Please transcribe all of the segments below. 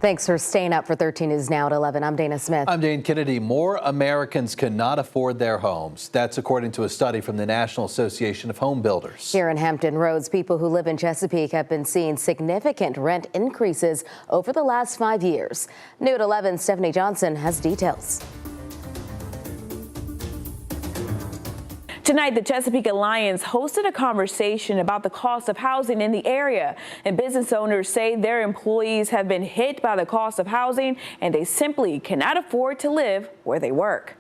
Thanks for staying up for 13 News Now at 11. I'm Dana Smith. I'm Dane Kennedy. More Americans cannot afford their homes. That's according to a study from the National Association of Home Builders. Here in Hampton Roads, people who live in Chesapeake have been seeing significant rent increases over the last 5 years. New at 11, Stephanie Johnson has details. Tonight, the Chesapeake Alliance hosted a conversation about the cost of housing in the area. And business owners say their employees have been hit by the cost of housing and they simply cannot afford to live where they work.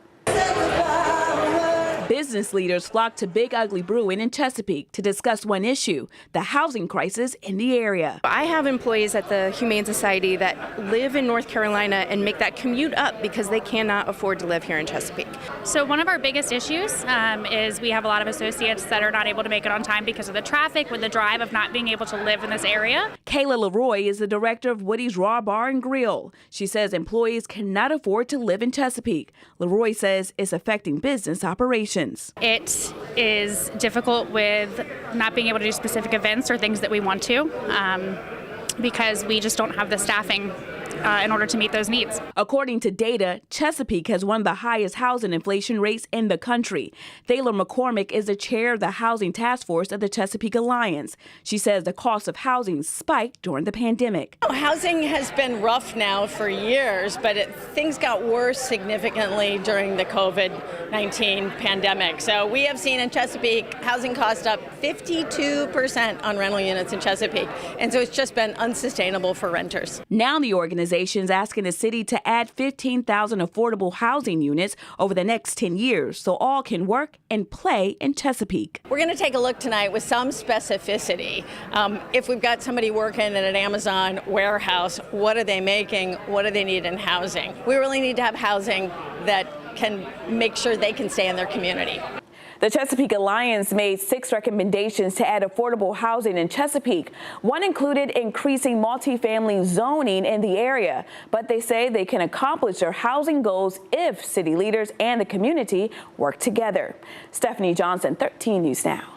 Business leaders flocked to Big Ugly Brewing in Chesapeake to discuss one issue, the housing crisis in the area. I have employees at the Humane Society that live in North Carolina and make that commute up because they cannot afford to live here in Chesapeake. So one of our biggest issues is we have a lot of associates that are not able to make it on time because of the traffic with the drive of not being able to live in this area. Kayla Leroy is the director of Woody's Raw Bar and Grill. She says employees cannot afford to live in Chesapeake. Leroy says it's affecting business operations. It is difficult with not being able to do specific events or things that we want to because we just don't have the staffing in order to meet those needs. According to data, Chesapeake has one of the highest housing inflation rates in the country. Thaler McCormick is the chair of the housing task force of the Chesapeake Alliance. She says the cost of housing spiked during the pandemic. Housing has been rough now for years, but things got worse significantly during the COVID-19 pandemic. So we have seen in Chesapeake housing cost up 52% on rental units in Chesapeake. And so it's just been unsustainable for renters. Now the organization is asking the city to add 15,000 affordable housing units over the next 10 years so all can work and play in Chesapeake. We're going to take a look tonight with some specificity. If we've got somebody working in an Amazon warehouse, what are they making? What do they need in housing? We really need to have housing that can make sure they can stay in their community. The Chesapeake Alliance made 6 recommendations to add affordable housing in Chesapeake. One included increasing multifamily zoning in the area, but they say they can accomplish their housing goals if city leaders and the community work together. Stephanie Johnson, 13 News Now.